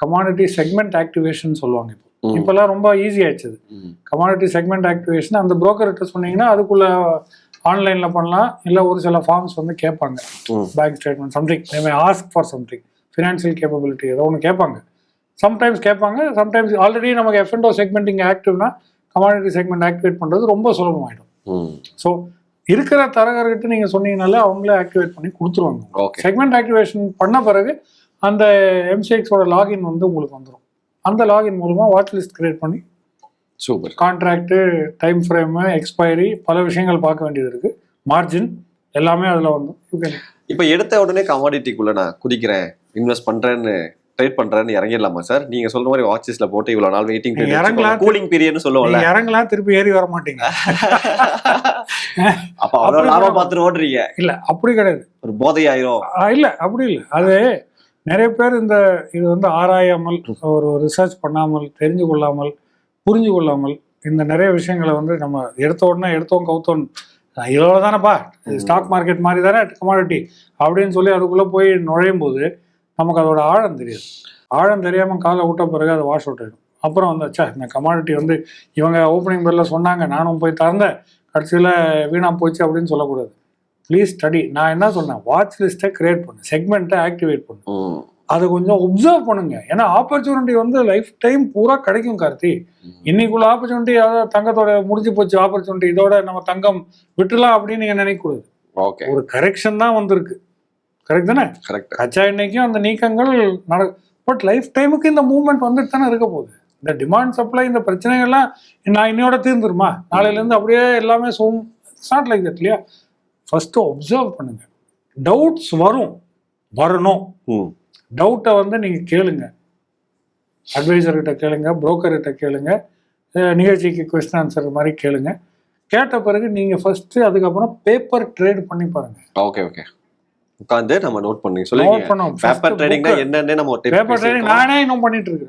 Commodity segment activation சொல்லுவாங்க. இப்போல்லாம் ரொம்ப ஈஸி ஆயிடுச்சு. கமாடிட்டி செக்மெண்ட் ஆக்டிவேஷன் அந்த புரோக்கர்கிட்ட சொன்னீங்கன்னா அதுக்குள்ள ஆன்லைனில் பண்ணலாம். இல்லை ஒரு சில ஃபார்ம்ஸ் வந்து கேட்பாங்க, bank statement something, ask for something, financial capability ஏதோ ஒன்று கேட்பாங்க. சம்டைம்ஸ் கேட்பாங்க, சம்டைம்ஸ் ஆல்ரெடி நமக்கு F&O செக்மெண்டிங் ஆக்டிவ்னா கமாடிட்டி செக்மெண்ட் ஆக்டிவேட் பண்ணுறது ரொம்ப சுலபமாயிடும். ஸோ இருக்கிற தரகர்கிட்ட நீங்கள் சொன்னீங்கனாலே அவங்களே ஆக்டிவேட் பண்ணி கொடுத்துருவாங்க. செக்மெண்ட் ஆக்டிவேஷன் பண்ண பிறகு அந்த MCXோட லாகின் வந்து உங்களுக்கு வந்துடும். அந்த லாகின் மூலமாக வாட்ச் லிஸ்ட் கிரியேட் பண்ணி super contract, time frame, expiry, பல விஷயங்கள் பார்க்க வேண்டியது இருக்குது. மார்ஜின் எல்லாமே அதில் வந்து இப்போ எடுத்த உடனே கமாடிட்டிக்குள்ளே நான் குதிக்கிறேன், இன்வெஸ்ட் பண்ணுறேன்னு, ட்ரேட் பண்ணுறேன்னு இறங்கிடலாமா சார்? நீங்கள் சொல்கிற மாதிரி வாட்ச் லிஸ்ட்டில் போட்டு இவ்வளோ நாள் வெயிட்டிங் பீரியட், இறங்கலாம், கூலிங் பீரியட்னு சொல்லுவோம்ல, இறங்கலாம், திருப்பி ஏறி வர மாட்டீங்க. அப்போ அவ்வளோ லாபம் பார்த்துட்டு ஓடுறீங்க? இல்லை, அப்படி கிடையாது. ஒரு போதை ஆயிரும்? இல்லை, அப்படி இல்லை. அது நிறைய பேர் இது வந்து ஆராயாமல், ஒரு ரிசர்ச் பண்ணாமல், தெரிஞ்சு கொள்ளாமல், புரிஞ்சு கொள்ளாமல் இந்த நிறைய விஷயங்களை வந்து நம்ம எடுத்தோம் கவுத்தோம், இதோட தானேப்பா ஸ்டாக் மார்க்கெட் மாதிரி தானே கமாடிட்டி அப்படின்னு சொல்லி அதுக்குள்ளே போய் நுழையும் போது நமக்கு அதோட ஆழம் தெரியாது. ஆழம் தெரியாமல் காலை விட்ட பிறகு அது வாஷ் அவுட் ஆகிடும். அப்புறம் வந்தாச்சா இந்த கமாடிட்டி வந்து இவங்க ஓப்பனிங் பேரில் சொன்னாங்க, நானும் போய் திறந்தேன், கடைசியில் வீணாக போச்சு அப்படின்னு சொல்லக்கூடாது. Please study. நான் என்ன சொன்னேன், வாட்ச் லிஸ்ட்டை கிரியேட் பண்ணு, செக்மெண்ட்டை ஆக்டிவேட் பண்ணு, அதை கொஞ்சம் ஒப்சர்வ் பண்ணுங்க. ஏன்னா ஆப்பர்ச்சுனிட்டி வந்து லைஃப் டைம் பூரா கிடைக்கும் கார்த்தி. இன்னைக்குள்ள ஆப்பர்ச்சுனிட்டி அதாவது தங்கத்தோட முடிஞ்சு போச்சு ஆப்பர்ச்சுனிட்டி, இதோட நம்ம தங்கம் விட்டுலாம் அப்படின்னு நீங்கள் நினைக்கக்கூடாது. ஒரு கரெக்ஷன் தான் வந்திருக்கு, கரெக்ட் தானே? கச்சா எண்ணெய்க்கும் அந்த நீக்கங்கள் பட் லைஃப் டைமுக்கு இந்த மூவ்மெண்ட் வந்துட்டு தானே இருக்க போகுது. இந்த டிமாண்ட் சப்ளை இந்த பிரச்சனைகள்லாம் நான் இன்னையோட தீர்ந்துருமா, நாளையிலேருந்து அப்படியே எல்லாமே ஸ்டார்ட் லைக் தட் இல்லையா? ஃபர்ஸ்ட் ஒப்சர்வ் பண்ணுங்க. டவுட்ஸ் வரணும். டவுட்டை வந்து நீங்க கேளுங்க, அட்வைசர்கிட்ட கேளுங்க, புரோக்கர்கிட்ட கேளுங்க, நிகழ்ச்சிக்கு கொஸ்டின் ஆன்சர் மாதிரி கேளுங்க. கேட்ட பிறகு நீங்க ஃபர்ஸ்ட் அதுக்கப்புறம் பேப்பர் ட்ரேட் பண்ணி பாருங்க. ஓகே உட்காந்து நம்ம நோட் பண்ணி சொல்லுங்க. பேப்பர் ட்ரேடிங்னா என்னன்னு நம்ம பேப்பர் ட்ரேடிங் நானே இன்னும் பண்ணிட்டு இருக்கிறேன்.